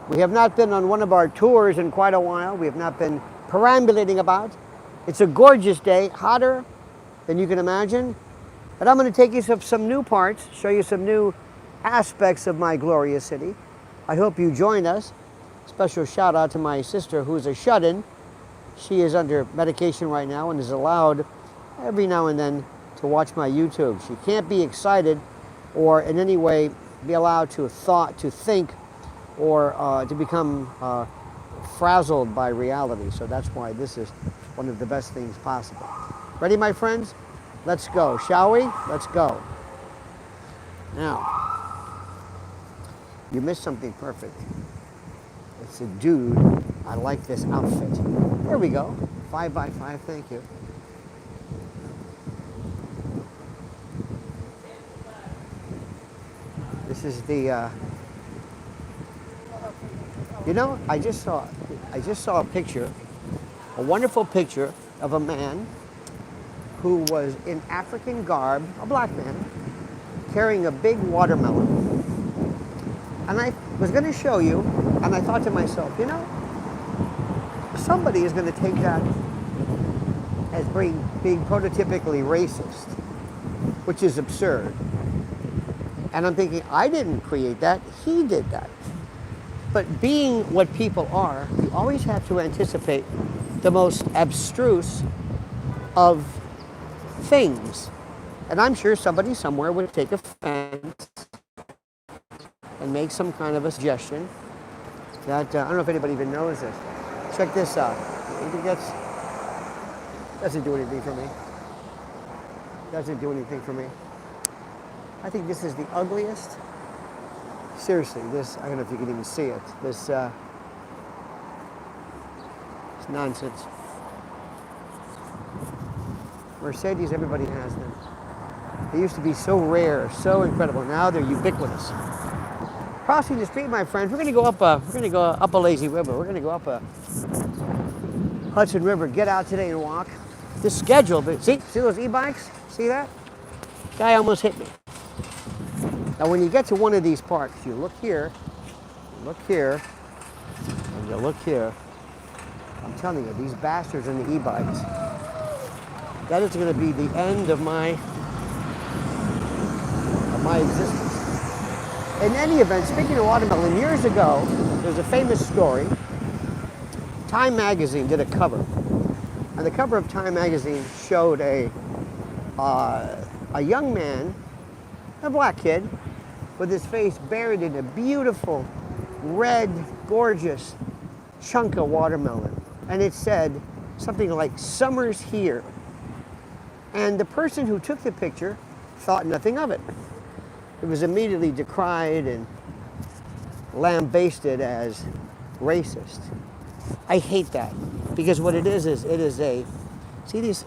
We have not been on one of our tours in quite a while. We have not been perambulating about. It's a gorgeous day, hotter than you can imagine. And I'm going to take you to some new parts, show you some new aspects of my glorious city. I hope you join us. Special shout out to my sister who's a shut-in. She is under medication right now and is allowed every now and then to watch my YouTube. She can't be excited or in any way be allowed to think, or to become frazzled by reality. So that's why this is one of the best things possible. Ready, my friends? Let's go, shall we? Let's go. Now, you missed something perfect. It's a dude. I like this outfit. There we go. 5x5, thank you. This is the, you know, I just saw a picture, a wonderful picture of a man who was in African garb, a black man, carrying a big watermelon. And I was going to show you, and I thought to myself, you know, somebody is going to take that as being prototypically racist, which is absurd. And I'm thinking, I didn't create that, he did that. But being what people are, you always have to anticipate the most abstruse of things. And I'm sure somebody somewhere would take offense and make some kind of a suggestion that, I don't know if anybody even knows this. Check this out. I think doesn't do anything for me. Doesn't do anything for me. I think this is the ugliest. Seriously, this, I don't know if you can even see it. This it's nonsense. Mercedes, everybody has them. They used to be so rare, so incredible. Now they're ubiquitous. Crossing the street, my friends, we're going to go up a lazy river. We're going to go up a Hudson River. Get out today and walk. This schedule, but see those e-bikes? See that? Guy almost hit me. Now, when you get to one of these parks, you look here, and you look here. I'm telling you, these bastards on the e-bikes. That is going to be the end of my existence. In any event, speaking of watermelon, years ago, there's a famous story. Time magazine did a cover. And the cover of Time magazine showed a young man, a black kid, with his face buried in a beautiful, red, gorgeous chunk of watermelon. And it said something like, "Summer's here." And the person who took the picture thought nothing of it. It was immediately decried and lambasted as racist. I hate that, because what it is it is a, see these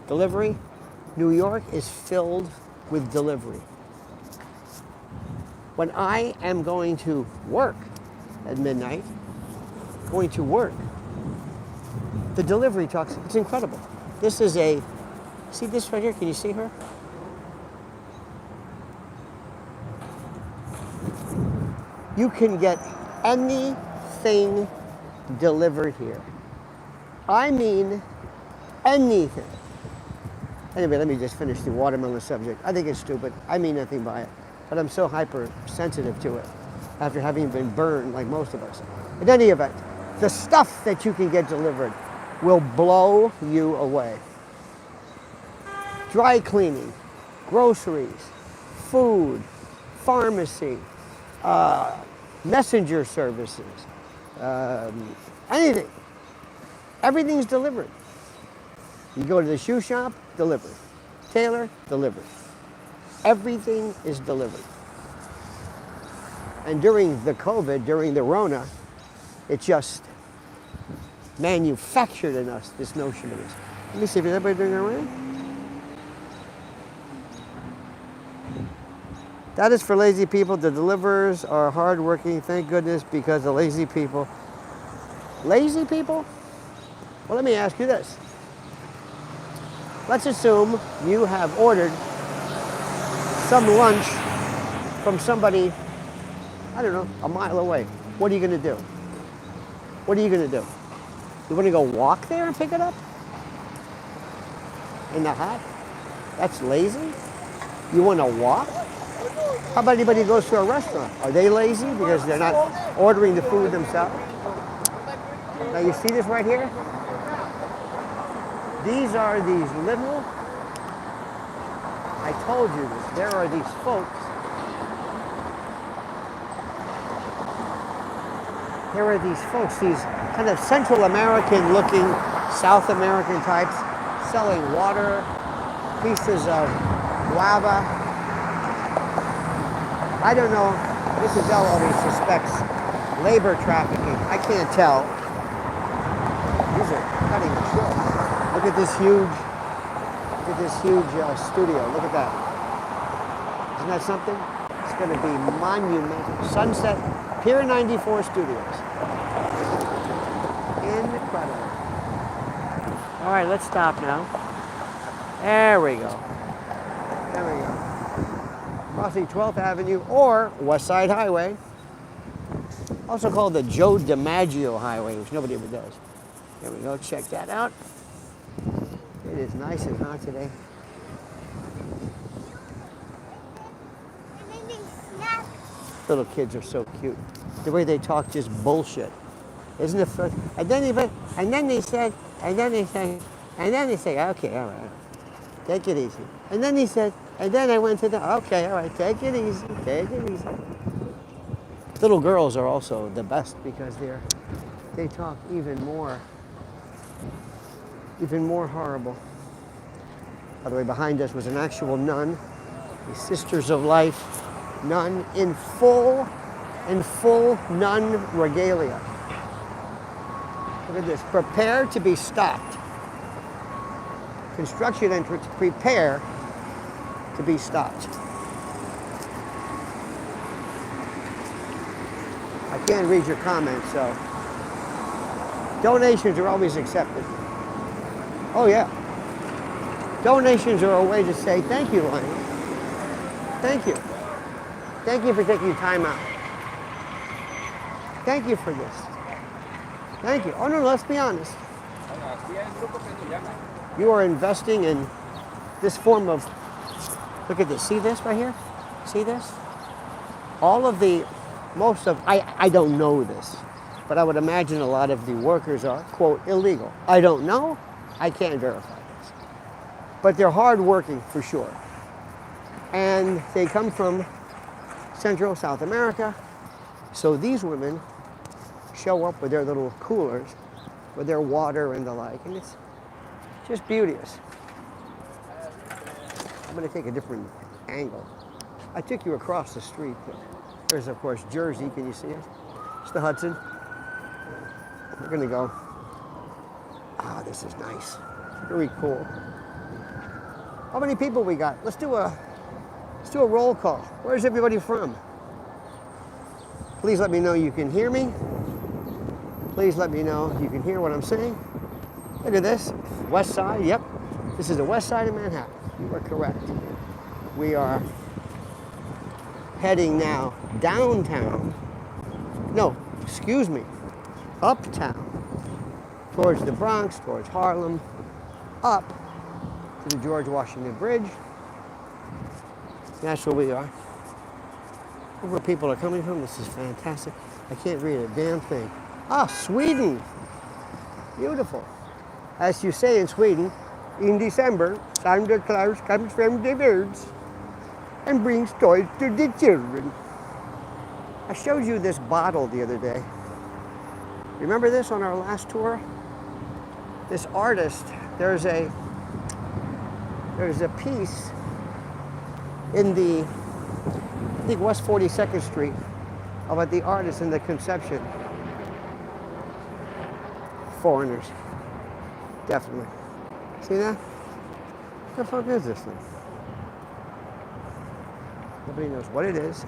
delivery? New York is filled with delivery. When I am going to work at midnight, the delivery trucks, it's incredible. This is see this right here? Can you see her? You can get anything delivered here. I mean, anything. Anyway, let me just finish the watermelon subject. I think it's stupid. I mean nothing by it. But I'm so hypersensitive to it after having been burned like most of us. In any event, the stuff that you can get delivered will blow you away. Dry cleaning, groceries, food, pharmacy, messenger services, anything. Everything's delivered. You go to the shoe shop, delivered. Tailor, delivered. Everything is delivered. And during the COVID, during the Rona, it just manufactured in us this notion of this. Let me see, is everybody doing all right? That is for lazy people. The deliverers are hardworking, thank goodness, because the lazy people. Lazy people? Well, let me ask you this. Let's assume you have ordered some lunch from somebody I don't know, a mile away. What are you going to do? What are you going to do? You want to go walk there and pick it up? In the hot? That's lazy? You want to walk? How about anybody who goes to a restaurant? Are they lazy because they're not ordering the food themselves? Now you see this right here? These are these little, I told you this, there are these folks. There are these folks, these kind of Central American looking, South American types, selling water, pieces of guava. I don't know, Mrs. L always suspects labor trafficking. I can't tell. These are cutting it short. Look at this huge studio. Look at that. Isn't that something? It's going to be monumental. Sunset, Pier 94 Studios. Incredible. All right, let's stop now. There we go. There we go. Crossing 12th Avenue or West Side Highway. Also called the Joe DiMaggio Highway, which nobody ever does. There we go, check that out. It is nice and hot today. Little kids are so cute. The way they talk, just bullshit. Isn't it fun? And then they say, okay, all right. Take it easy. And then he said, and then I went to the, okay, all right, take it easy, take it easy. Little girls are also the best because they talk even more horrible. By the way, behind us was an actual nun, the Sisters of Life nun in full nun regalia. Look at this, prepare to be stopped. Construction entrance, prepare to be stopped. I can't read your comments, so donations are always accepted. Oh yeah. Donations are a way to say thank you, Lionel. Thank you. Thank you for taking time out. Thank you for this. Thank you. Oh no, let's be honest. You are investing in this form of, look at this, see this right here? See this? All of the, most of, I don't know this, but I would imagine a lot of the workers are, quote, illegal. I don't know, I can't verify this. But they're hardworking for sure. And they come from Central South America. So these women show up with their little coolers, with their water and the like, and it's just beauteous. I'm going to take a different angle. I took you across the street. There's, of course, Jersey. Can you see it? It's the Hudson. We're going to go. Ah, this is nice. Very cool. How many people we got? Let's do a roll call. Where's everybody from? Please let me know you can hear me. Please let me know you can hear what I'm saying. Look at this. West Side, yep. This is the west side of Manhattan. You are correct. We are heading now downtown. No, excuse me. Uptown. Towards the Bronx, towards Harlem. Up to the George Washington Bridge. That's where we are. Look where people are coming from. This is fantastic. I can't read a damn thing. Ah, Sweden. Beautiful. As you say in Sweden, in December, Santa Claus comes from the birds and brings toys to the children. I showed you this bottle the other day. Remember this on our last tour? This artist, there's a piece in the, I think West 42nd Street, about the artist and the conception. Foreigners. Definitely. See that? What the fuck is this thing? Nobody knows what it is.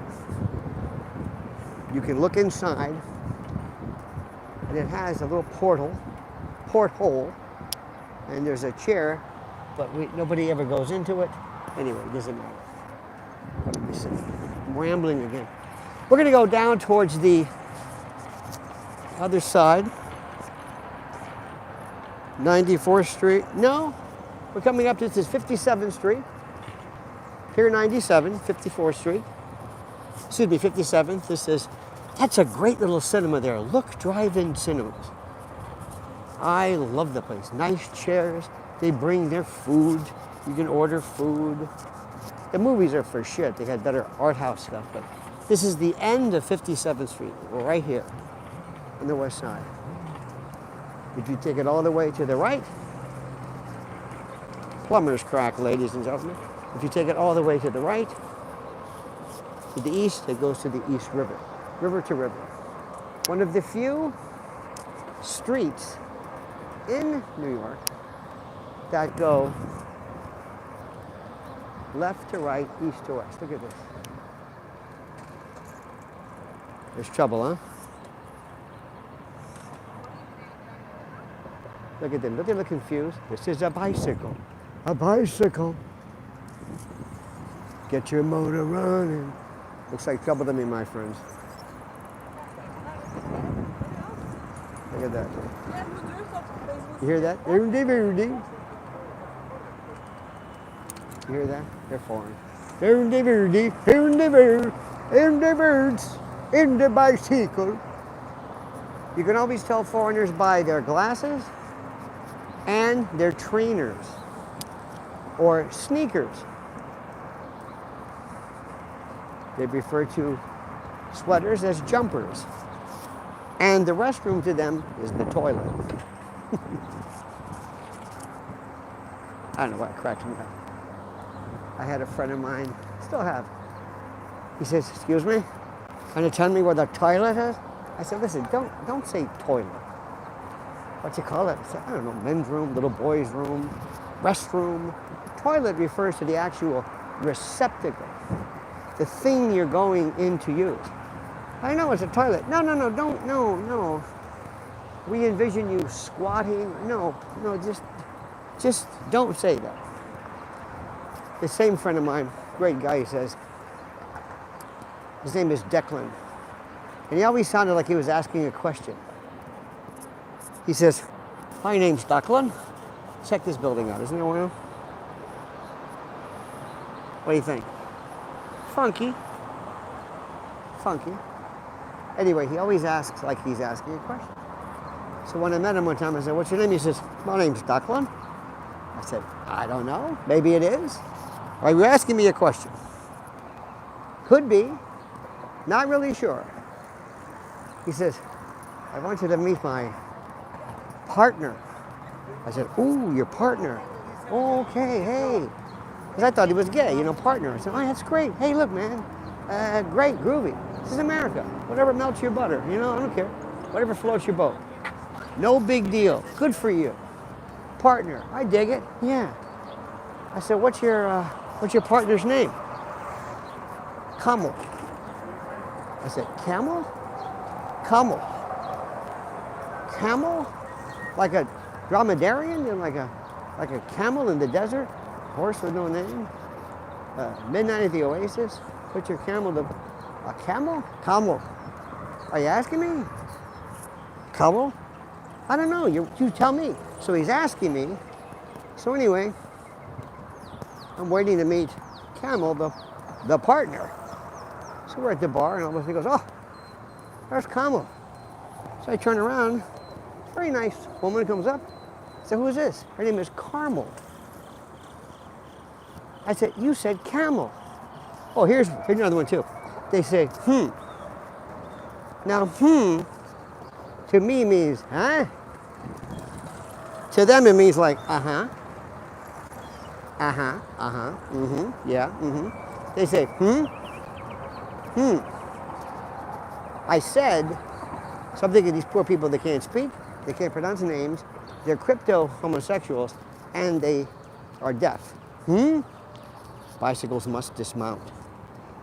You can look inside, and it has a little porthole, and there's a chair, but nobody ever goes into it. Anyway, it doesn't matter. What am I saying? I'm rambling again. We're going to go down towards the other side. 94th Street. No, we're coming up to this is 57th Street. Pier 97, 54th Street. Excuse me, 57th. That's a great little cinema there. Look, Drive-In Cinemas. I love the place. Nice chairs. They bring their food. You can order food. The movies are for shit. They had better art house stuff, but this is the end of 57th Street. We're right here on the west side. If you take it all the way to the right, plumber's crack, ladies and gentlemen. If you take it all the way to the right, to the east, it goes to the East River, river to river. One of the few streets in New York that go left to right, east to west. Look at this. There's trouble, huh? Look at them. Look, they look confused. This is a bicycle. A bicycle. Get your motor running. Looks like trouble to me, my friends. Look at that. You hear that? You hear that? They're foreign. In the birds, in the bicycle. You can always tell foreigners by their glasses and their trainers or sneakers. They refer to sweaters as jumpers. And the restroom to them is the toilet. I don't know why it cracked me up. I had a friend of mine, still have. He says, excuse me, can you tell me where the toilet is? I said, listen, don't say toilet. What you call it? I said, I don't know, men's room, little boy's room, restroom. Toilet refers to the actual receptacle, the thing you're going in to use. I know it's a toilet. No. We envision you squatting. No, just don't say that. The same friend of mine, great guy, he says, his name is Declan. And he always sounded like he was asking a question. He says, my name's Declan. Check this building out, isn't it one? What do you think? Funky. Anyway, he always asks like he's asking a question. So when I met him one time, I said, what's your name? He says, my name's Declan. I said, I don't know. Maybe it is. Are you asking me a question? Could be. Not really sure. He says, I want you to meet my partner. I said, ooh, your partner. Okay, hey. Because I thought he was gay, partner. I said, oh, that's great. Hey, look, man. Great, groovy. This is America. Whatever melts your butter, I don't care. Whatever floats your boat. No big deal. Good for you. Partner. I dig it. Yeah. I said, what's your partner's name? Camel. I said, camel? Camel. Camel? Like a dromedarian? Like a camel in the desert? Horse with no name? Midnight at the Oasis? Put your camel to... A camel? Camel. Are you asking me? Camel? I don't know. You tell me. So he's asking me. So anyway, I'm waiting to meet Camel, the partner. So we're at the bar, and all of a sudden he goes, oh, there's Camel. So I turn around. Very nice woman comes up. I said, who is this? Her name is Carmel. I said, you said Camel. Oh, here's another one too. They say, Now, to me means, huh? To them it means like, yeah, They say, I said something to these poor people that can't speak, they can't pronounce names, they're crypto homosexuals, and they are deaf. Bicycles must dismount.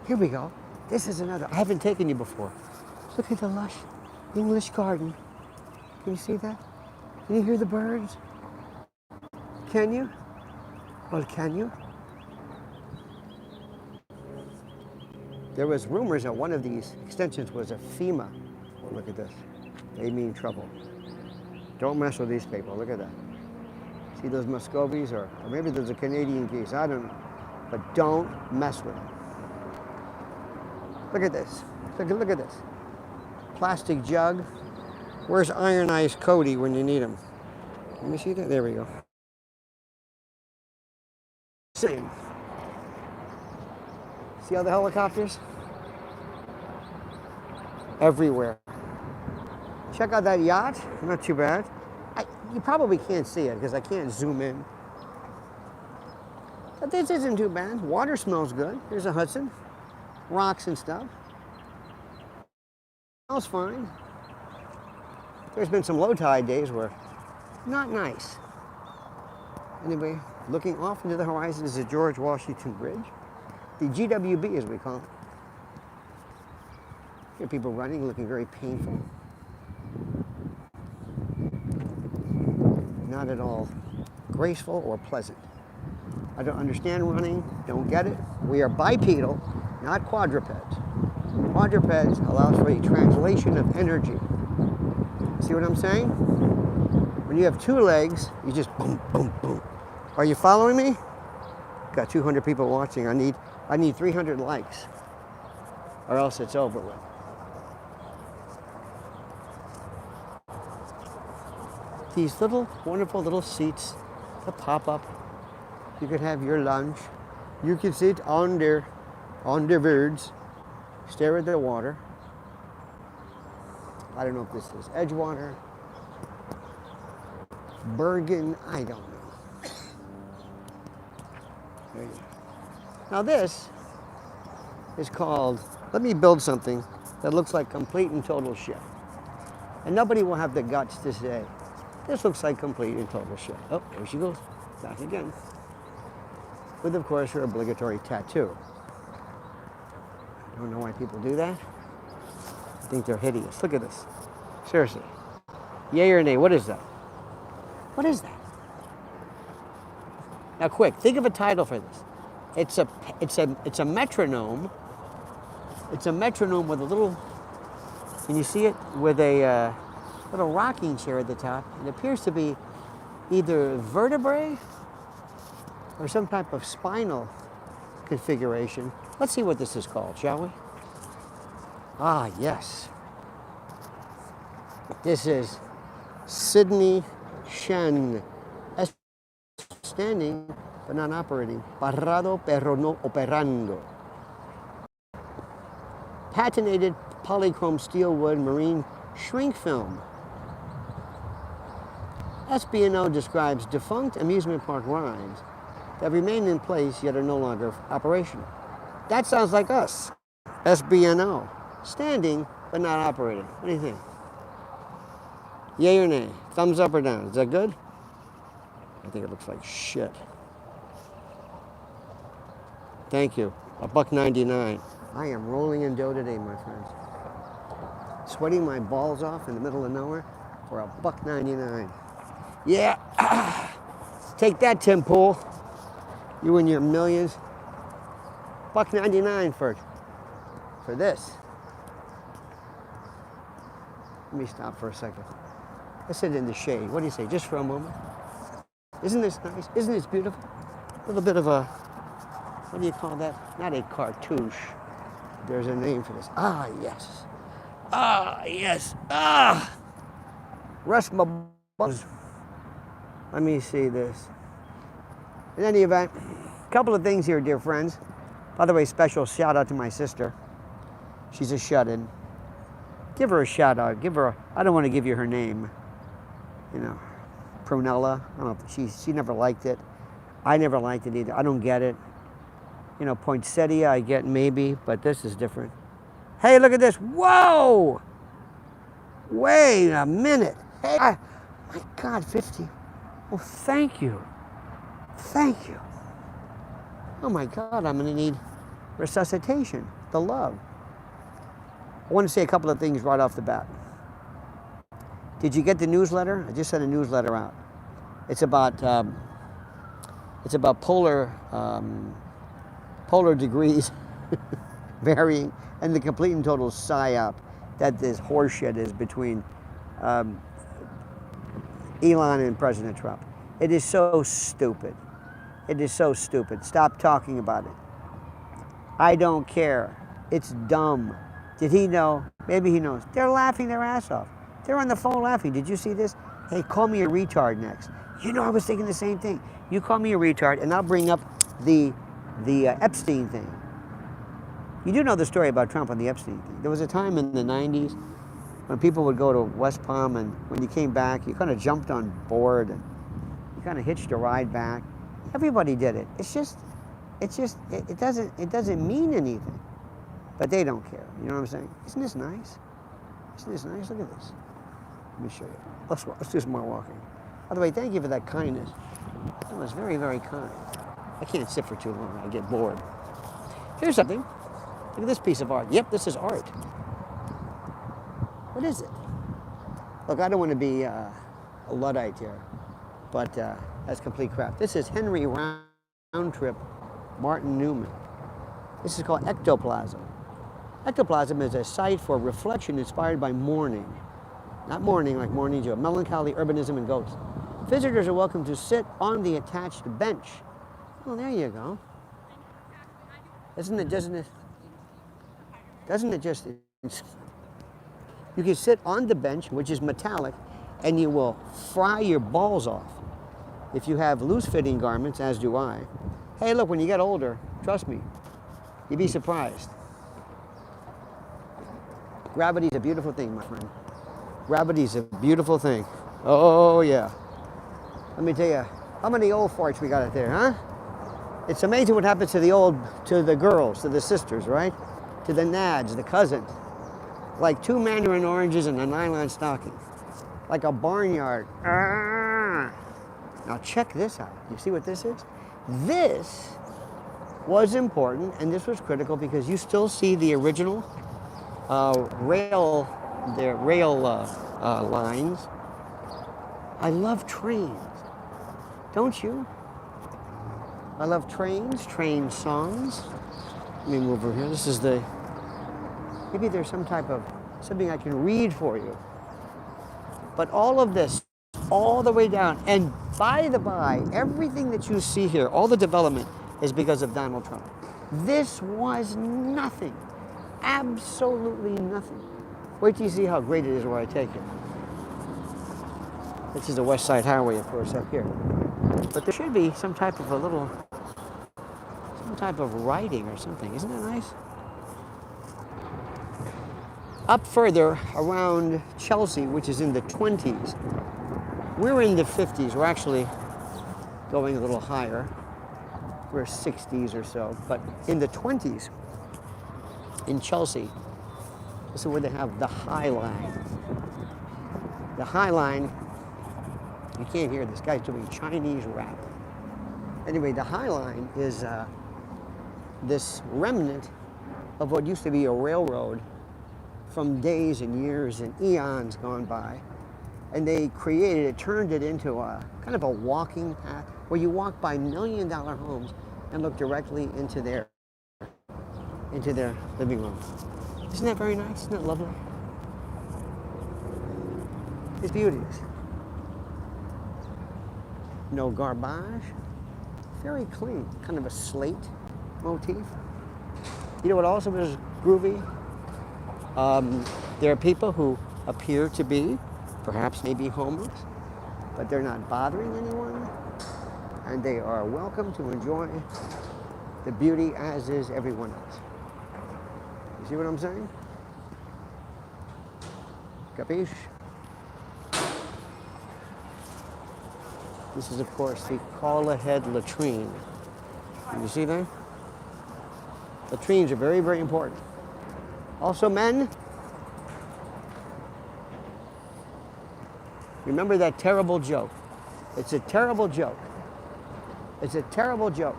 Here we go. This is another. I haven't taken you before. Look at the lush English garden. Can you see that? Can you hear the birds? Can you? Well, can you? There was rumors that one of these extensions was a FEMA. Well, look at this. They mean trouble. Don't mess with these people. Look at that. See those Muscovies, or maybe there's a Canadian geese. I don't know. But don't mess with them. Look at this. Look at this. Plastic jug. Where's Iron Ice Cody when you need him? Let me see that. There we go. Same. See all the helicopters? Everywhere. Check out that yacht. Not too bad. You probably can't see it because I can't zoom in. But this isn't too bad. Water smells good. Here's a Hudson. Rocks and stuff. Smells fine. There's been some low tide days where not nice. Anyway, looking off into the horizon is the George Washington Bridge. The GWB, as we call it. Here are people running, looking very painful. Not at all graceful or pleasant. I don't understand running, don't get it. We are bipedal, not quadrupeds. Quadrupeds allows for a translation of energy. See what I'm saying? When you have two legs, you just boom, boom, boom. Are you following me? Got 200 people watching. I need 300 likes, or else it's over with. These little, wonderful little seats that pop up. You could have your lunch. You could sit on the birds, stare at the water. I don't know if this is Edgewater, Bergen, I don't know. There you go. Now this is called, let me build something that looks like complete and total shit. And nobody will have the guts to say, this looks like complete and total shit. Oh, there she goes, back again. With, of course, her obligatory tattoo. I don't know why people do that. I think they're hideous. Look at this. Seriously. Yay or nay, what is that? What is that? Now quick, think of a title for this. It's a metronome. It's a metronome with a little, can you see it? With a little rocking chair at the top. It appears to be either vertebrae or some type of spinal configuration. Let's see what this is called, shall we? Ah, yes. This is Sydney Shen. Standing, but not operating. Parado, pero no operando. Patinated polychrome steel wood marine shrink film. SB&O describes defunct amusement park rides that remain in place yet are no longer operational. That sounds like us. SB&O. Standing, but not operating. What do you think? Yay or nay? Thumbs up or down? Is that good? I think it looks like shit. Thank you. $1.99. I am rolling in dough today, my friends. Sweating my balls off in the middle of nowhere for $1.99. Yeah. Take that, Tim Pool. You and your millions. $1.99 for this. Let me stop for a second. Let's sit in the shade. What do you say? Just for a moment. Isn't this nice? Isn't this beautiful? A little bit of a, what do you call that? Not a cartouche. There's a name for this. Ah, yes. Ah, yes. Ah! Rest my balls. Let me see this. In any event, a couple of things here, dear friends. By the way, special shout out to my sister. She's a shut-in. Give her a shout out. Give her I don't want to give you her name. You know, Prunella. I don't know. She never liked it. I never liked it either. I don't get it. You know, poinsettia I get maybe, but this is different. Hey, look at this. Whoa! Wait a minute. Hey, my God, 50. Well, thank you. Thank you. Oh my God, I'm gonna need resuscitation, the love. I want to say a couple of things right off the bat. Did you get the newsletter? I just sent a newsletter out. It's about polar degrees. varying, and the complete and total psyop that this horseshit is between Elon and President Trump. It is so stupid. It is so stupid. Stop talking about it. I don't care. It's dumb. Did he know? Maybe he knows. They're laughing their ass off. They're on the phone laughing. Did you see this? Hey, call me a retard next. You know, I was thinking the same thing. You call me a retard, and I'll bring up the Epstein thing. You do know the story about Trump and the Epstein thing. There was a time in the 90s when people would go to West Palm, and when you came back, you kind of jumped on board and you kind of hitched a ride back. Everybody did it. It doesn't mean anything. But they don't care. You know what I'm saying? Isn't this nice? Isn't this nice? Look at this. Let me show you. Let's do some more walking. By the way, thank you for that kindness. That was very, very kind. I can't sit for too long. I get bored. Here's something. Look at this piece of art. Yep, this is art. What is it? Look, I don't want to be a Luddite here, but that's complete crap. This is Henry Roundtrip Martin Newman. This is called ectoplasm. Ectoplasm is a site for reflection inspired by mourning. Not mourning like morning dew, melancholy, urbanism, and ghosts. Visitors are welcome to sit on the attached bench. Well, there you go. Doesn't it just... You can sit on the bench, which is metallic, and you will fry your balls off. If you have loose-fitting garments, as do I. Hey, look, when you get older, trust me, you'd be surprised. Gravity's a beautiful thing, my friend. Gravity's a beautiful thing. Oh, yeah. Let me tell you, how many old farts we got out there, huh? It's amazing what happens to the girls, to the sisters, right? To the nads, the cousins. Like 2 mandarin oranges and a nylon stocking. Like a barnyard. Now check this out. You see what this is? This was important, and this was critical because you still see the original rail lines. I love trains. Don't you? I love trains, train songs. Let me move over here. This is maybe there's something I can read for you. But all of this, all the way down, and by the by, everything that you see here, all the development is because of Donald Trump. This was nothing. Absolutely nothing. Wait till you see how great it is where I take it. This is the West Side Highway, of course, up here. But there should be some type of writing or something. Isn't that nice? Up further around Chelsea, which is in the 20s, we're in the 50s. We're actually going a little higher. We're 60s or so. But in the 20s, in Chelsea, this is where they have the High Line. The High Line, you can't hear this guy's doing Chinese rap. Anyway, the High Line is this remnant of what used to be a railroad from days and years and eons gone by. And they turned it into a kind of a walking path where you walk by million-dollar homes and look directly into their living room. Isn't that very nice? Isn't that lovely? It's beauteous. No garbage. Very clean. Kind of a slate motif. You know what also is groovy? There are people who appear to be, perhaps maybe homeless, but they're not bothering anyone, and they are welcome to enjoy the beauty as is everyone else. You see what I'm saying? Capiche? This is, of course, the call-ahead latrine. Can you see that? Latrines are very, very important. Also, men, remember that terrible joke. It's a terrible joke. It's a terrible joke.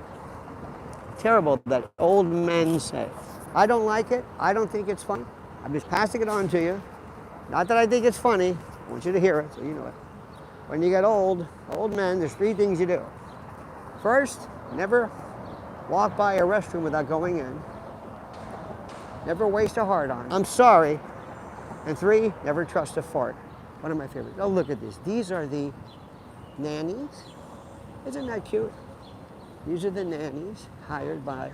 Terrible that old men say. I don't like it. I don't think it's funny. I'm just passing it on to you. Not that I think it's funny. I want you to hear it so you know it. When you get old men, there's 3 things you do. First, never walk by a restroom without going in. Never waste a hard on. I'm sorry. And 3, never trust a fart. One of my favorites. Oh, look at this. These are the nannies. Isn't that cute? These are the nannies hired by,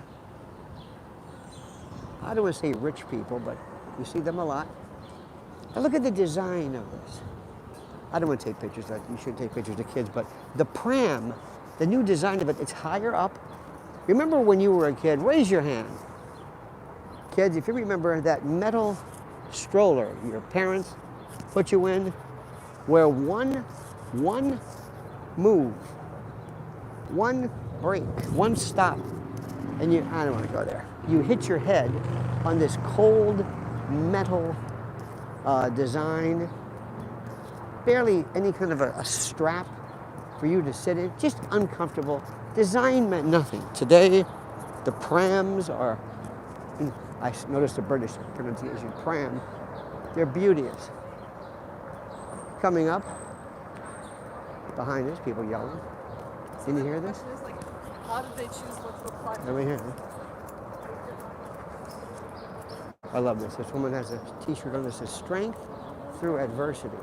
I don't want to say rich people, but you see them a lot. Now look at the design of this. I don't want to take pictures. You should take pictures of kids, but the pram, the new design of it, it's higher up. Remember when you were a kid? Raise your hand. Kids, if you remember that metal stroller your parents put you in, where one move, one break, one stop, and I don't want to go there. You hit your head on this cold metal design, barely any kind of a strap for you to sit in, just uncomfortable. Design meant nothing. Today, the prams are, I noticed the British pronunciation, pram, they're beauteous. Coming up, behind us, people yelling. Can you hear this? How did they choose what to apply? Over here. I love this. This woman has a t-shirt on that says strength through adversity.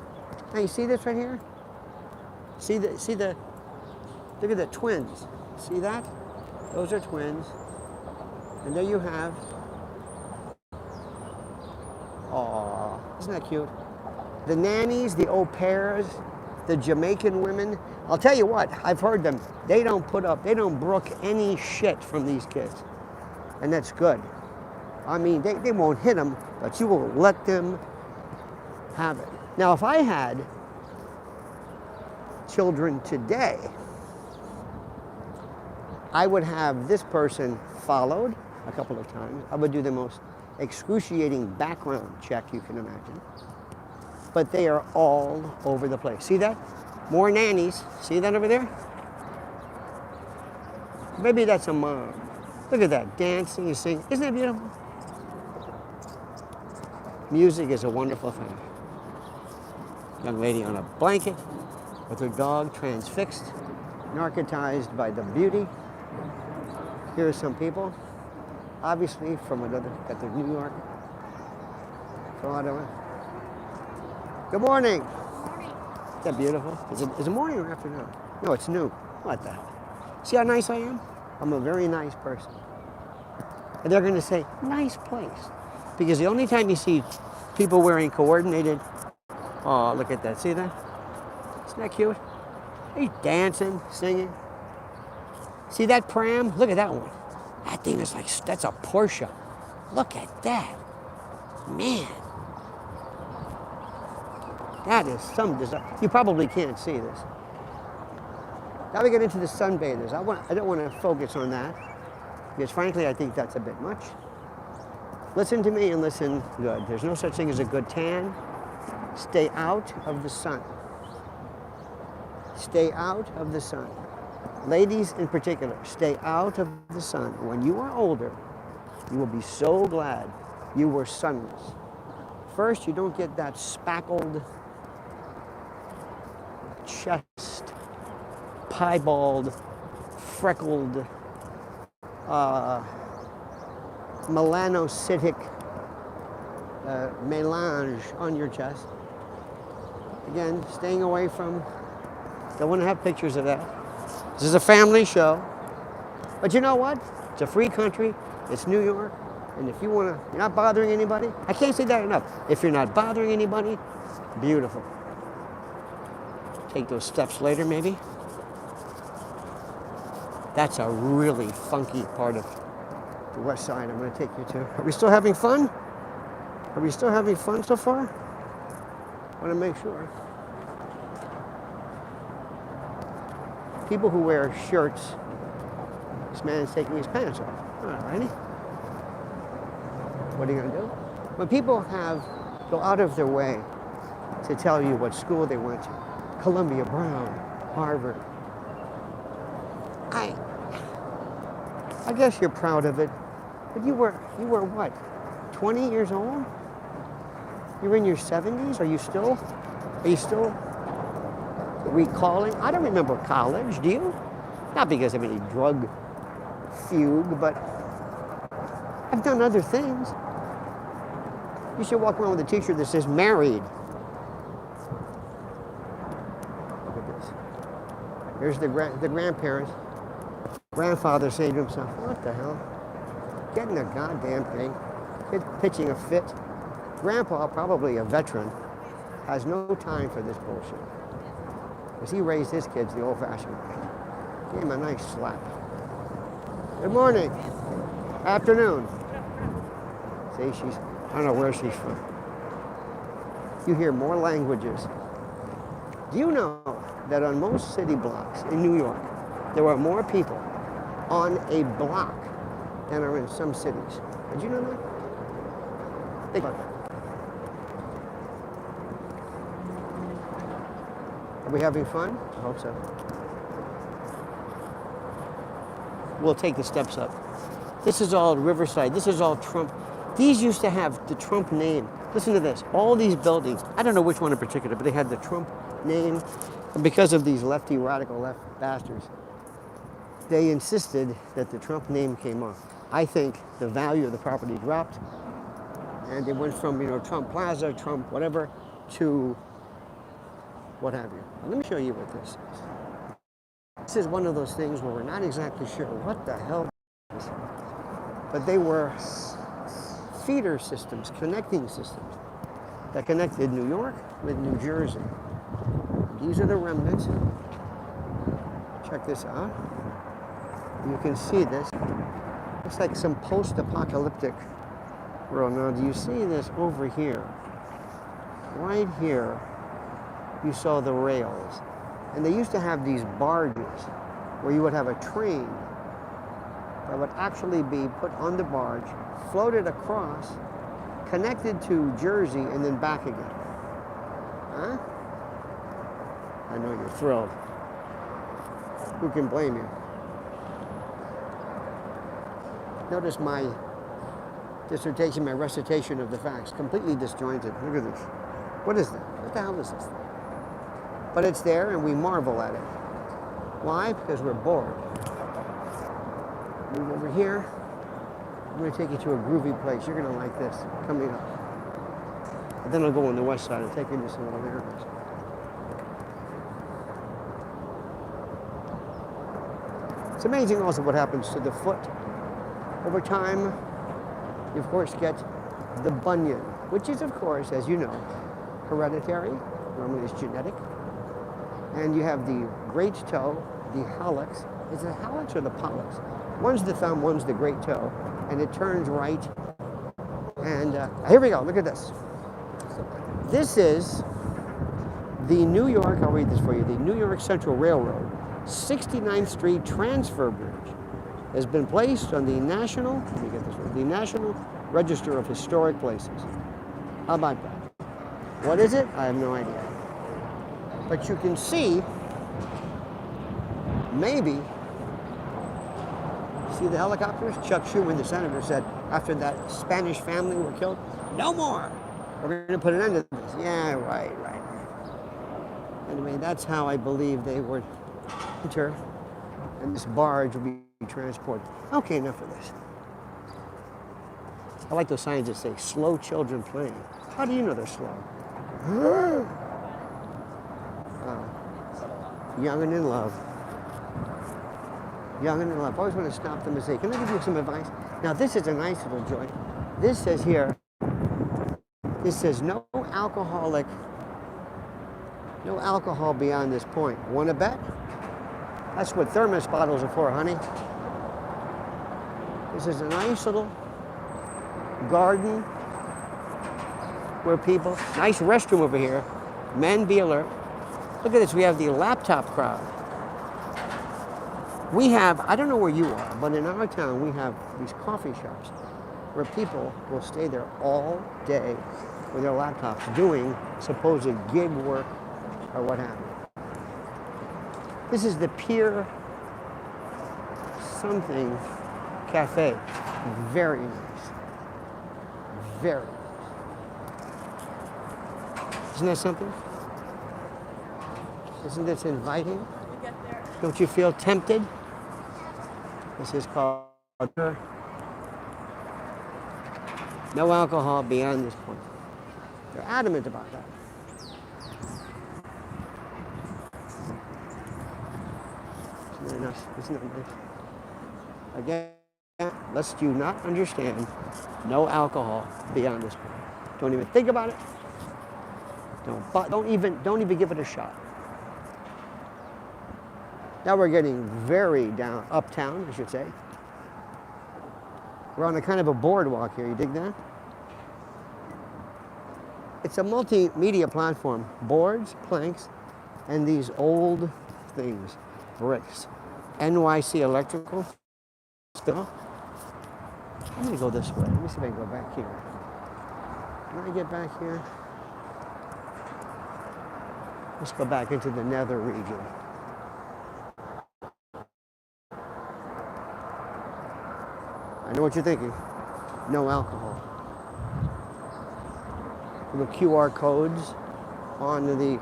Now you see this right here? See the, look at the twins. See that? Those are twins. And there you have, aw, isn't that cute? The nannies, the au pairs, the Jamaican women. I'll tell you what, I've heard them. They don't brook any shit from these kids. And that's good. I mean, they won't hit them, but you will let them have it. Now, if I had children today, I would have this person followed a couple of times. I would do the most excruciating background check you can imagine. But they are all over the place. See that? More nannies. See that over there? Maybe that's a mom. Look at that, dancing and singing. Isn't that beautiful? Music is a wonderful thing. Young lady on a blanket with her dog transfixed, narcotized by the beauty. Here are some people, obviously from at the New York, from Ottawa. Good morning. Good morning. Is that beautiful? Is it morning or afternoon? No, it's noon. What the hell? See how nice I am? I'm a very nice person. And they're going to say, nice place. Because the only time you see people wearing coordinated, oh, look at that. See that? Isn't that cute? He's dancing, singing. See that pram? Look at that one. That thing is like, that's a Porsche. Look at that. Man. That is some design. You probably can't see this. Now we get into the sunbathers. I don't want to focus on that, because frankly, I think that's a bit much. Listen to me and listen good. There's no such thing as a good tan. Stay out of the sun. Stay out of the sun. Ladies in particular, stay out of the sun. When you are older, you will be so glad you were sunless. First, you don't get that spackled chest, piebald, freckled, melanocytic melange on your chest. Again, staying away from, don't want to have pictures of that. This is a family show. But you know what? It's a free country. It's New York. And if you want to, you're not bothering anybody. I can't say that enough. If you're not bothering anybody, beautiful. Take those steps later, maybe. That's a really funky part of the west side I'm going to take you to. Are we still having fun? Are we still having fun so far? I want to make sure. People who wear shirts, this man is taking his pants off. All righty. What are you going to do? When people go out of their way to tell you what school they went to, Columbia, Brown, Harvard, I guess you're proud of it, but you were what, 20 years old? You're in your 70s? Are you still recalling? I don't remember college, do you? Not because of any drug fugue, but I've done other things. You should walk around with a t-shirt that says married. Look at this. Here's the grandparents. Grandfather saying to himself, what the hell? Getting a goddamn thing. Kid pitching a fit. Grandpa, probably a veteran, has no time for this bullshit. Because he raised his kids the old-fashioned way. Gave him a nice slap. Good morning. Afternoon. See, I don't know where she's from. You hear more languages. Do you know that on most city blocks in New York, there are more people on a block than are in some cities? Did you know that? Think about that. Are we having fun? I hope so. We'll take the steps up. This is all Riverside. This is all Trump. These used to have the Trump name. Listen to this. All these buildings, I don't know which one in particular, but they had the Trump name. And because of these lefty, radical left bastards, they insisted that the Trump name came off. I think the value of the property dropped, and it went from, Trump Plaza, Trump whatever, to what have you. Now, let me show you what this is. This is one of those things where we're not exactly sure what the hell it is, but they were feeder systems, connecting systems that connected New York with New Jersey. These are the remnants. Check this out. You can see this. Looks like some post-apocalyptic world. Now, do you see this over here? Right here, you saw the rails. And they used to have these barges where you would have a train that would actually be put on the barge, floated across, connected to Jersey, and then back again. Huh? I know you're thrilled. Who can blame you? Notice my dissertation, my recitation of the facts, completely disjointed. Look at this. What is that? What the hell is this thing? But it's there and we marvel at it. Why? Because we're bored. Move over here. I'm going to take you to a groovy place. You're going to like this coming up. And then I'll go on the west side and take you to some other areas. It's amazing also what happens to the foot. Over time, you of course get the bunion, which is of course, as you know, hereditary. Normally it's genetic. And you have the great toe, the hallux. Is it hallux or the pollex? One's the thumb, one's the great toe. And it turns right. And here we go, look at this. This is the New York, I'll read this for you, the New York Central Railroad, 69th Street Transfer Bridge has been placed on the National, let me get this right, the National Register of Historic Places. How about that? What is it? I have no idea. But you can see, maybe, see the helicopters? Chuck Schumer, the senator, said after that Spanish family were killed, no more. We're going to put an end to this. Yeah, right. Anyway, that's how I believe they would enter, and this barge would be transported. Okay, enough of this. I like those signs that say slow children playing. How do you know they're slow? Young and in love. Young and in love. I always want to stop them and say, can I give you some advice? Now, this is a nice little joint. This says here, this says no alcohol beyond this point. Want to bet? That's what thermos bottles are for, honey. This is a nice little garden where people, nice restroom over here. Men, be alert. Look at this, we have the laptop crowd. We have, I don't know where you are, but in our town we have these coffee shops where people will stay there all day with their laptops doing supposed gig work or what have you. This is the Pier something cafe. Very nice. Very nice. Isn't that something? Isn't this inviting? Don't you feel tempted? This is called No alcohol beyond this point. They're adamant about that. Isn't that nice? Isn't that nice? Again, lest you not understand, no alcohol beyond this point. Don't even think about it. Don't even give it a shot. Now we're getting very down uptown, I should say. We're on a kind of a boardwalk here. You dig that? It's a multimedia platform. Boards, planks, and these old things, bricks. NYC Electrical. Still. I'm gonna go this way. Let me see if I can go back here. Can I get back here? Let's go back into the nether region. I know what you're thinking. No alcohol. Little QR codes on the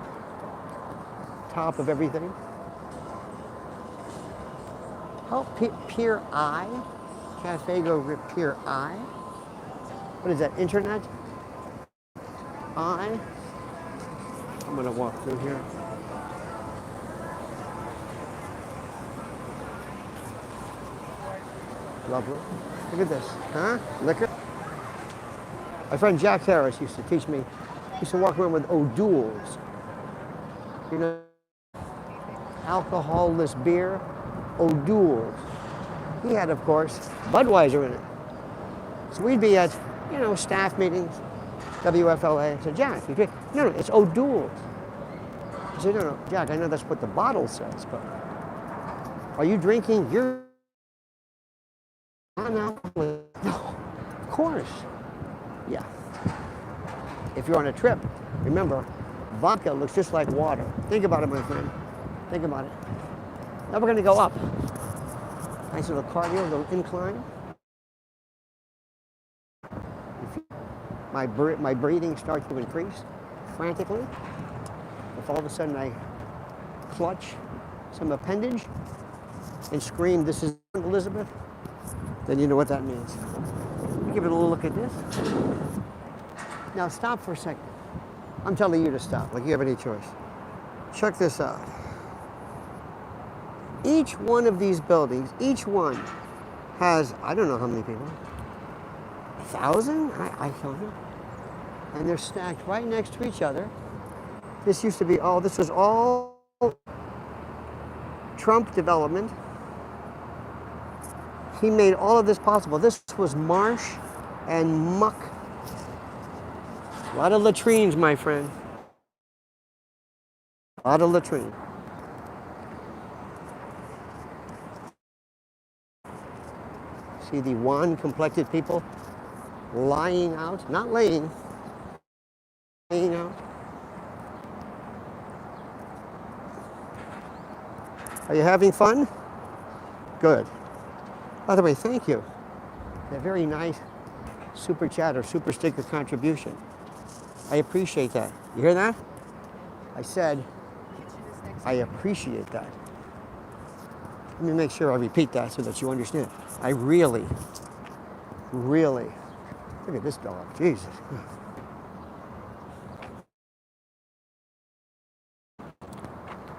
top of everything. Oh, Pier I. Cafe go Pier I. What is that, internet? I'm gonna walk through here. Lovely. Look at this, huh? Liquor. My friend Jack Harris used to teach me, used to walk around with O'Doul's. You know, alcoholless beer, O'Doul's. He had, of course, Budweiser in it. So we'd be at, staff meetings, WFLA. I said, Jack, you drink? No, it's O'Doul's. I said, no, Jack, I know that's what the bottle says, but are you drinking your... No, of course. Yeah. If you're on a trip, remember, vodka looks just like water. Think about it, my friend. Think about it. Now we're going to go up. Nice little cardio, little incline. My breathing starts to increase frantically. If all of a sudden I clutch some appendage and scream, "This is Elizabeth," then you know what that means. Give it a little look at this. Now stop for a second. I'm telling you to stop, like you have any choice. Check this out. Each one of these buildings, each one has, I don't know how many people, 1,000? I don't know. And they're stacked right next to each other. This used to be, this was all Trump development. He made all of this possible. This was marsh and muck. A lot of latrines, my friend. A lot of latrine. See the wan-complected people lying out, not laying, laying out. Are you having fun? Good. By the way, thank you. A very nice super chat or super sticker contribution. I appreciate that. You hear that? I said, I appreciate that. Let me make sure I repeat that so that you understand. I really, look at this dog, Jesus.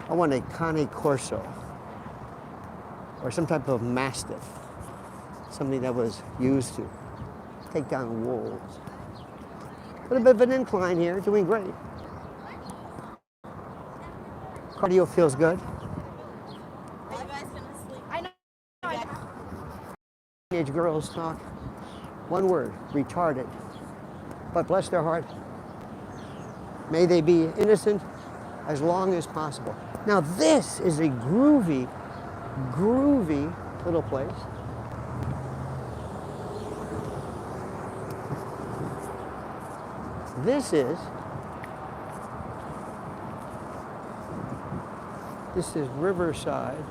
I want a Cane Corso or some type of Mastiff, something that was used to take down wolves. A little bit of an incline here, doing great. Cardio feels good. Are you guys gonna sleep? I know. Teenage girls talk, one word, retarded. But bless their heart, may they be innocent as long as possible. Now this is a groovy little place. This is Riverside.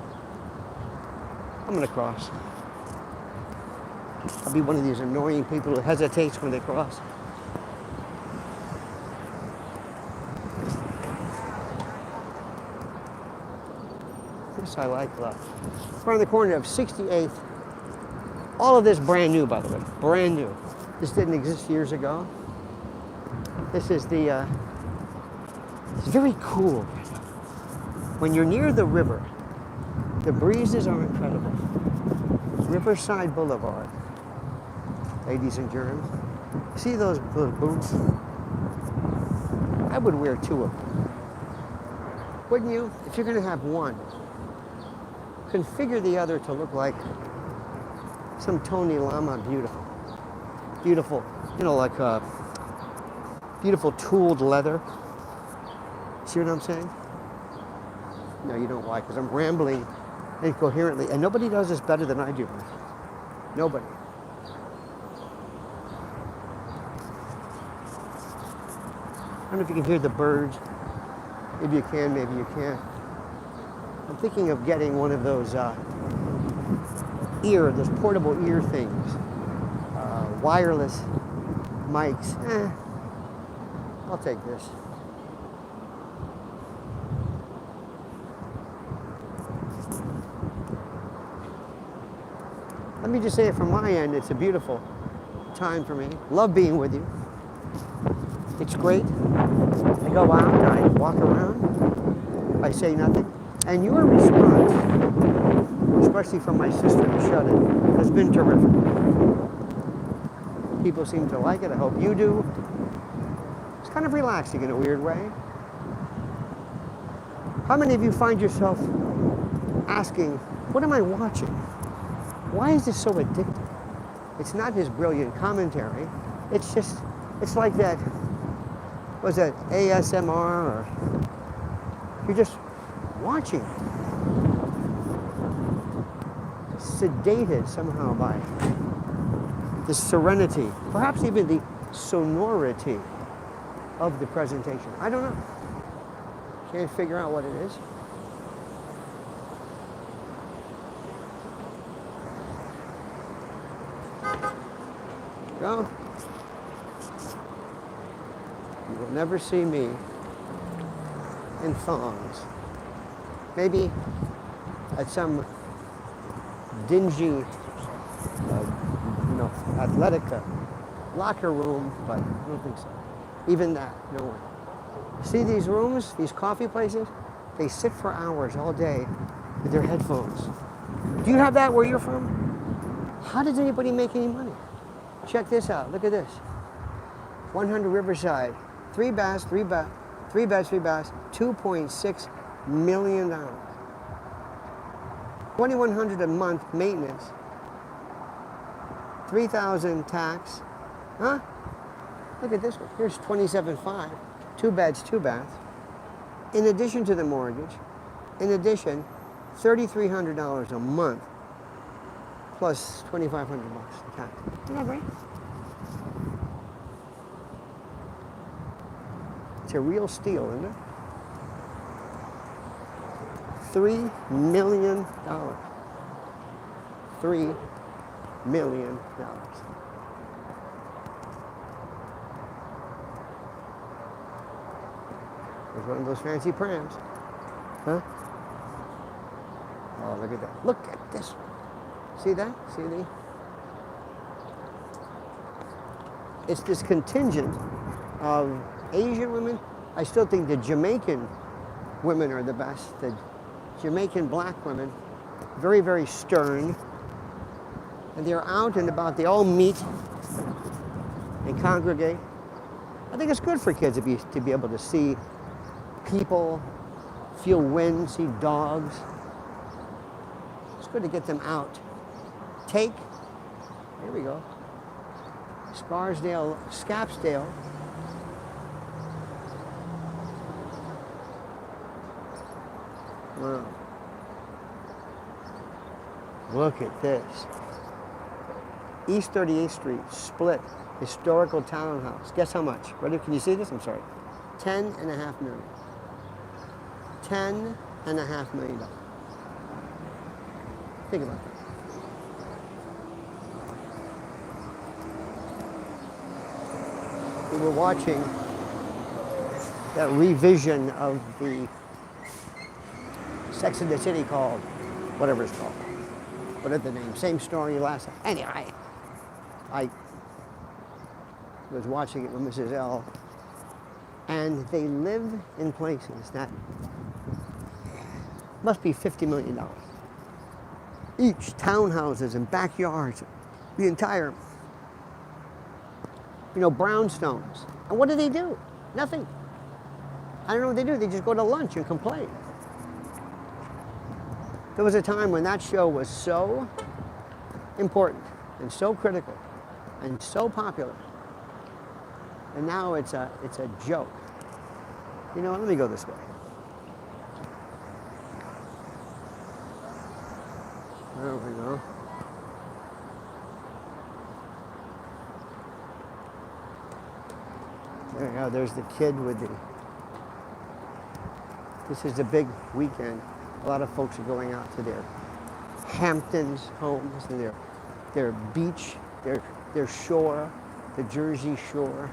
I'm gonna cross. I'll be one of these annoying people who hesitates when they cross. This I like a lot. We're on the corner of 68th. All of this brand new, by the way, brand new. This didn't exist years ago. This is the, it's very cool. When you're near the river, the breezes are incredible. Riverside Boulevard, ladies and germs. See those little boots? I would wear 2 of them. Wouldn't you? If you're gonna have one, configure the other to look like some Tony Lama beautiful. Beautiful, you know, like beautiful tooled leather. See what I'm saying? No, you don't. Why? Because I'm rambling incoherently, and nobody does this better than I do. Nobody. I don't know if you can hear the birds. Maybe you can, maybe you can't. I'm thinking of getting one of those those portable ear things. Wireless mics. I'll take this. Let me just say it from my end, it's a beautiful time for me. Love being with you. It's great. I go out, I walk around, I say nothing. And your response, especially from my sister who shut it, has been terrific. People seem to like it. I hope you do. It's kind of relaxing in a weird way. How many of you find yourself asking, what am I watching? Why is this so addictive? It's not his brilliant commentary. It's just, it's like that, was that ASMR or you're just watching it. Sedated somehow by the serenity, perhaps even the sonority of the presentation. I don't know. Can't figure out what it is. Go. You will never see me in thongs. Maybe at some dingy, athletic locker room, but I don't think so. Even that, no way. See these rooms, these coffee places? They sit for hours all day with their headphones. Do you have that where you're from? How does anybody make any money? Check this out. Look at this. 100 Riverside. 3 baths, 3 beds, 3 baths, $2.6 million. $2,100 a month maintenance. $3,000 tax. Huh? Look at this one. Here's $27,500. 2 beds, 2 baths. In addition to the mortgage, in addition, $3,300 a month plus $2,500 in tax. Isn't that great? It's a real steal, isn't it? $3 million. $3 million. There's one of those fancy prams. Huh? Oh, look at that. Look at this. See that? See the? It's this contingent of Asian women. I still think the Jamaican women are the best. The Jamaican black women, very, very stern. And they're out and about. They all meet and congregate. I think it's good for kids to be able to see people, feel wind, see dogs. It's good to get them out. Take, here we go, Scottsdale. Wow. Look at this. East 38th Street, split, historical townhouse. Guess how much? Ready? Can you see this? I'm sorry. $10.5 million. $10.5 million. Think about that. We were watching that revision of the Sex and the City called, whatever it's called. What is the name? Same story last time. Anyway, was watching it with Mrs. L. And they live in places that must be $50 million. Each townhouses and backyards, the entire, brownstones. And what do? Nothing. I don't know what they do. They just go to lunch and complain. There was a time when that show was so important and so critical and so popular. And now it's a joke. You know what? Let me go this way. There we go. There you go. There's the kid with the... This is a big weekend. A lot of folks are going out to their Hamptons homes and their beach, their shore, the Jersey Shore.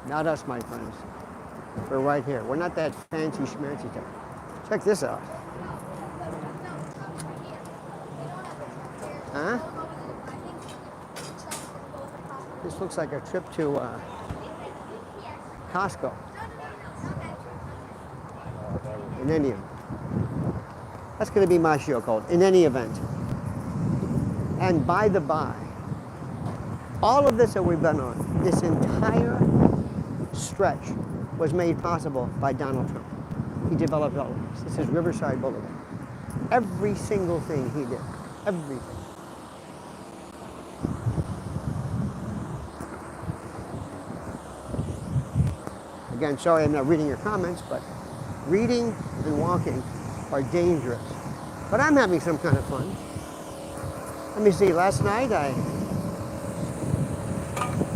Not us, my friends. We're right here. We're not that fancy schmancy town. Check this out. Huh? This looks like a trip to Costco. In any event. That's going to be my show called In Any Event. And by the by, all of this that we've been on, this entire stretch was made possible by Donald Trump. He developed all of this. This is Riverside Boulevard. Every single thing he did. Everything. Again, sorry I'm not reading your comments, but reading and walking are dangerous. But I'm having some kind of fun. Let me see, last night I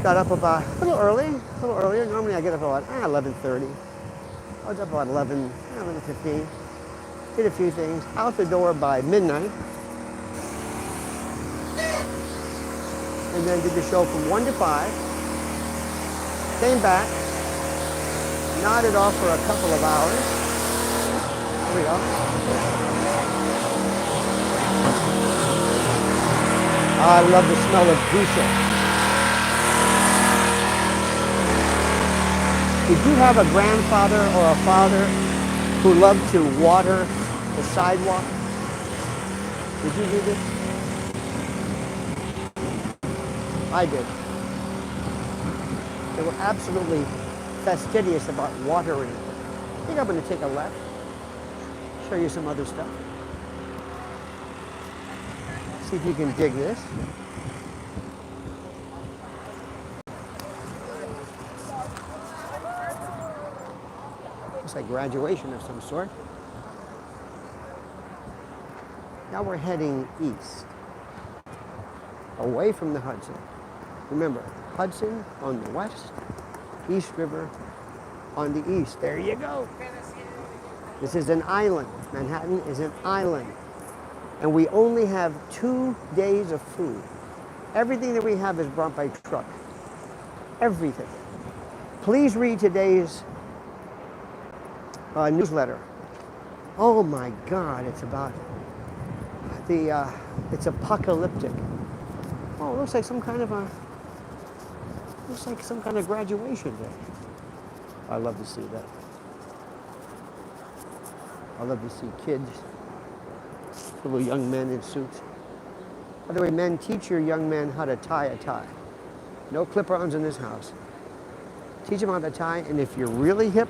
got up about a little earlier. Normally I get up about 11:30. I was up about 11:15. Did a few things. Out the door by midnight. And then did the show from 1 to 5. Came back. Nodded off for a couple of hours. Here we go. I love the smell of diesel. Did you have a grandfather or a father who loved to water the sidewalk? Did you do this? I did. They were absolutely fastidious about watering. I think I'm going to take a left. Show you some other stuff. See if you can dig this. Looks like graduation of some sort. Now we're heading east, away from the Hudson. Remember, Hudson on the west, East River on the east. There you go. This is an island. Manhattan is an island. And we only have 2 days of food. Everything that we have is brought by truck. Everything. Please read today's newsletter. Oh my God, it's about it's apocalyptic. Oh, it looks like some kind of graduation day. I love to see that. I love to see kids, little young men in suits. By the way, men, teach your young men how to tie a tie. No clip-ons in this house. Teach them how to tie, and if you're really hip,